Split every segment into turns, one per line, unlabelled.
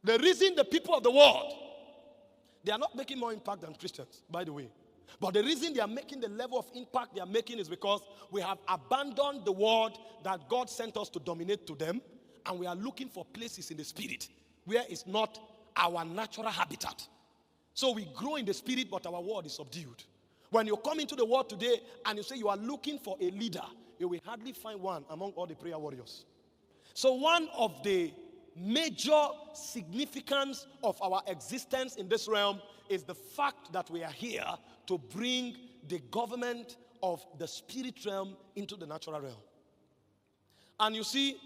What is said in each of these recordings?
The reason the people of the world, they are not making more impact than Christians, by the way. But the reason they are making the level of impact they are making is because we have abandoned the word that God sent us to dominate to them, and we are looking for places in the spirit where it's not our natural habitat. So we grow in the spirit, but our word is subdued. When you come into the world today and you say you are looking for a leader, you will hardly find one among all the prayer warriors. So one of the major significance of our existence in this realm is the fact that we are here to bring the government of the spirit realm into the natural realm. And you see,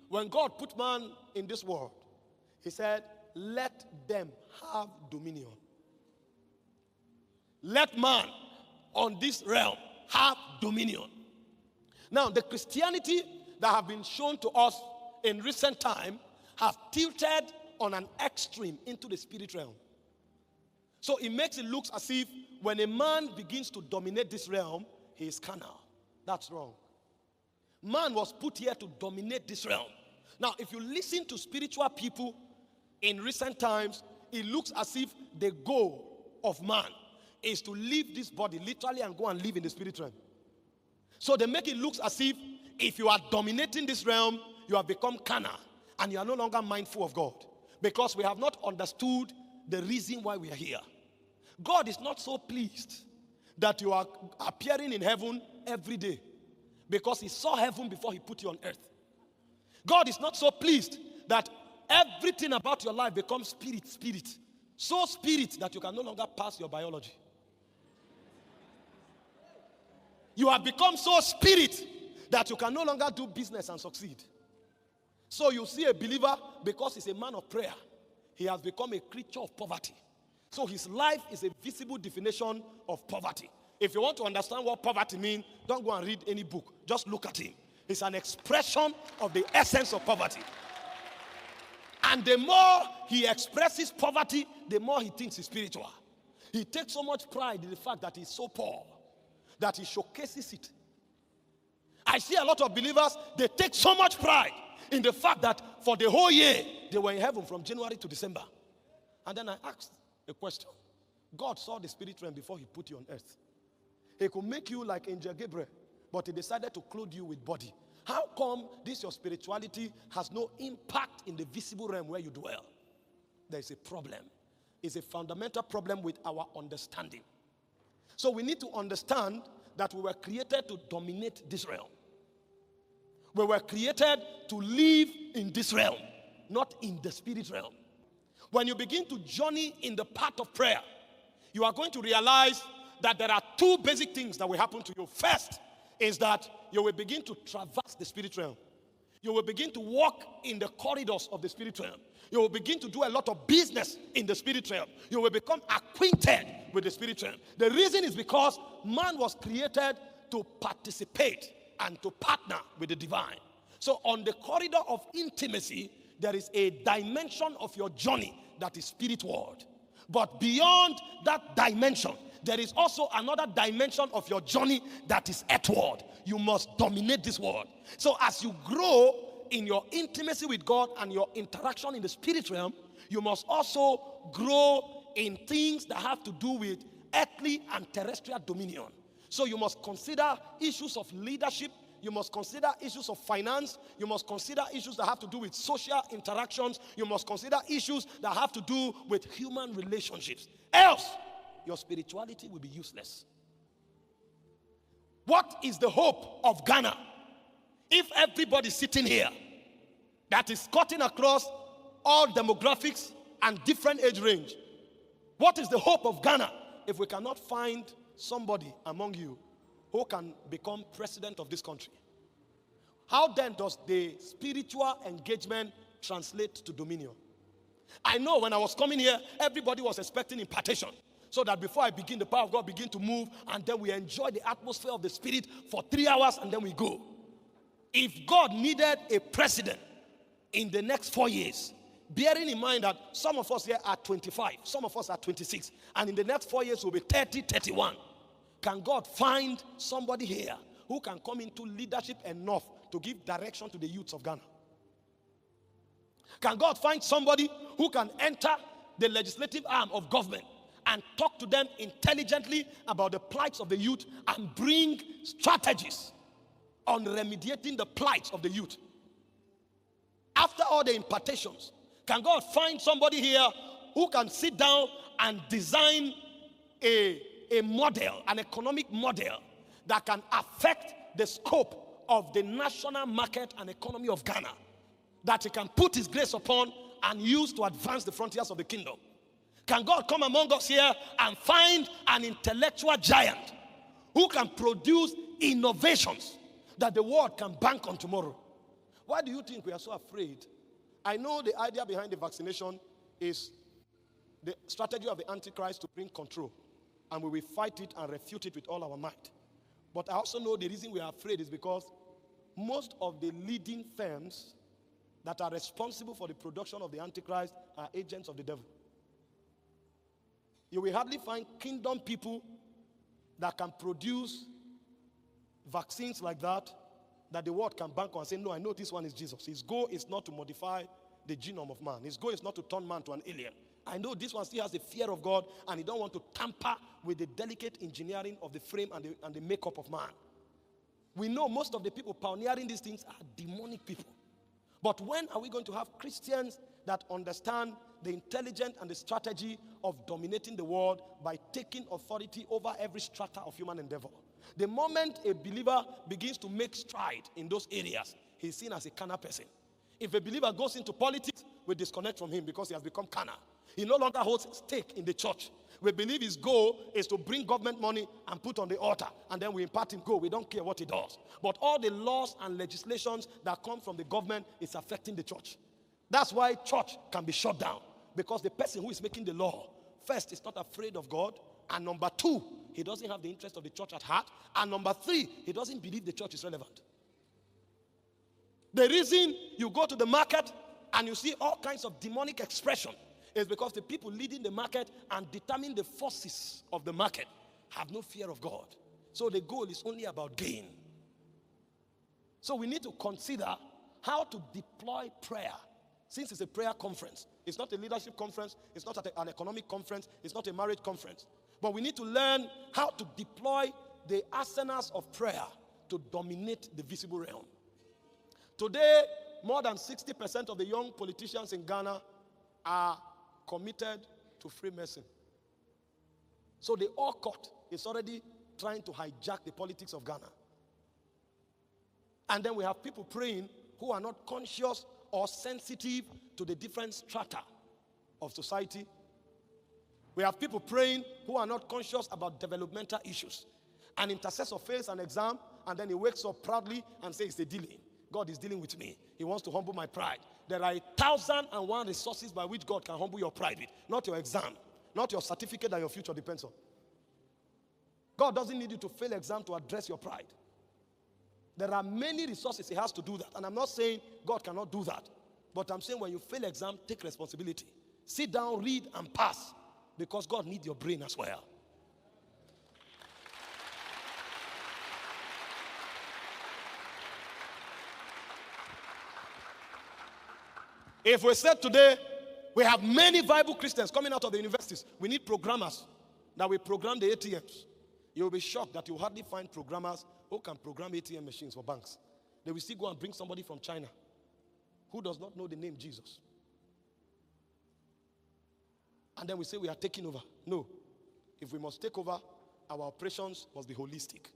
when God put man in this world, he said, let them have dominion. Let man on this realm have dominion. Now, the Christianity that have been shown to us in recent time have tilted on an extreme into the spirit realm. So it makes it look as if when a man begins to dominate this realm, he is carnal. That's wrong. Man was put here to dominate this realm. Now, if you listen to spiritual people in recent times, it looks as if the goal of man is to leave this body literally and go and live in the spirit realm. So they make it look as if you are dominating this realm, you have become carnal and you are no longer mindful of God, because we have not understood the reason why we are here. God is not so pleased that you are appearing in heaven every day, because he saw heaven before he put you on earth. God is not so pleased that everything about your life becomes spirit. So spirit that you can no longer pass your biology. You have become so spirit that you can no longer do business and succeed. So you see a believer, because he's a man of prayer, he has become a creature of poverty. So his life is a visible definition of poverty. If you want to understand what poverty means, don't go and read any book. Just look at him. It's an expression of the essence of poverty. And the more he expresses poverty, the more he thinks he's spiritual. He takes so much pride in the fact that he's so poor that he showcases it. I see a lot of believers, they take so much pride in the fact that for the whole year, they were in heaven from January to December. And then I asked a question. God saw the spirit realm before he put you on earth. He could make you like Angel Gabriel, but he decided to clothe you with body. How come this your spirituality has no impact in the visible realm where you dwell? There is a problem. It's a fundamental problem with our understanding. So we need to understand that we were created to dominate this realm. We were created to live in this realm, not in the spirit realm. When you begin to journey in the path of prayer, you are going to realize that there are two basic things that will happen to you. First is that you will begin to traverse the spirit realm. You will begin to walk in the corridors of the spirit realm. You will begin to do a lot of business in the spirit realm. You will become acquainted with the spirit realm. The reason is because man was created to participate and to partner with the divine. So on the corridor of intimacy, there is a dimension of your journey that is spirit world. But beyond that dimension, there is also another dimension of your journey that is earthward. You must dominate this world. So as you grow in your intimacy with God and your interaction in the spirit realm, you must also grow in things that have to do with earthly and terrestrial dominion. So you must consider issues of leadership. You must consider issues of finance. You must consider issues that have to do with social interactions. You must consider issues that have to do with human relationships. Else, your spirituality will be useless. What is the hope of Ghana if everybody sitting here that is cutting across all demographics and different age range? What is the hope of Ghana if we cannot find somebody among you who can become president of this country? How then does the spiritual engagement translate to dominion? I know when I was coming here, everybody was expecting impartation, so that before I begin, the power of God begin to move, and then we enjoy the atmosphere of the spirit for 3 hours, and then we go. If God needed a president in the next 4 years, bearing in mind that some of us here are 25, some of us are 26, and in the next 4 years we'll be 30, 31. Can God find somebody here who can come into leadership enough to give direction to the youths of Ghana? Can God find somebody who who can enter the legislative arm of government and talk to them intelligently about the plights of the youth and bring strategies on remediating the plights of the youth. After all the impartations, can God find somebody here who can sit down and design a model, an economic model that can affect the scope of the national market and economy of Ghana, that he can put his grace upon and use to advance the frontiers of the kingdom? Can God come among us here and find an intellectual giant who can produce innovations that the world can bank on tomorrow? Why do you think we are so afraid? I know the idea behind the vaccination is the strategy of the Antichrist to bring control, and we will fight it and refute it with all our might. But I also know the reason we are afraid is because most of the leading firms that are responsible for the production of the Antichrist are agents of the devil. You will hardly find kingdom people that can produce vaccines like that the world can bank on and say, no, I know this one is Jesus. His goal is not to modify the genome of man. His goal is not to turn man to an alien. I know this one still has the fear of God, and he don't want to tamper with the delicate engineering of the frame and the makeup of man. We know most of the people pioneering these things are demonic people. But when are we going to have Christians that understand the intelligence and the strategy of dominating the world by taking authority over every strata of human endeavor? The moment a believer begins to make stride in those areas, he's seen as a carnal person. If a believer goes into politics, we disconnect from him because he has become carnal. He no longer holds stake in the church. We believe his goal is to bring government money and put on the altar, and then we impart him go. We don't care what he does. But all the laws and legislations that come from the government is affecting the church. That's why church can be shut down, because the person who is making the law, first, is not afraid of God, and number two, he doesn't have the interest of the church at heart, and number three, he doesn't believe the church is relevant. The reason you go to the market and you see all kinds of demonic expression is because the people leading the market and determine the forces of the market have no fear of God. So the goal is only about gain. So we need to consider how to deploy prayer. Since it's a prayer conference, it's not a leadership conference, it's not an economic conference, it's not a marriage conference. But we need to learn how to deploy the arsenals of prayer to dominate the visible realm. Today, more than 60% of the young politicians in Ghana are committed to Freemason. So the Orokpo is already trying to hijack the politics of Ghana. And then we have people praying who are not conscious or sensitive to the different strata of society. We have people praying who are not conscious about developmental issues. An intercessor fails an exam, and then he wakes up proudly and says, it's a dealing. God is dealing with me. He wants to humble my pride. There are 1,001 resources by which God can humble your pride with. Not your exam, not your certificate that your future depends on. God doesn't need you to fail exam to address your pride. There are many resources he has to do that. And I'm not saying God cannot do that. But I'm saying when you fail exam, take responsibility. Sit down, read, and pass. Because God needs your brain as well. If we said today, we have many viable Christians coming out of the universities, we need programmers that will program the ATMs. You'll be shocked that you hardly find programmers who can program ATM machines for banks. They will still go and bring somebody from China who does not know the name Jesus. And then we say we are taking over. No. If we must take over, our operations must be holistic.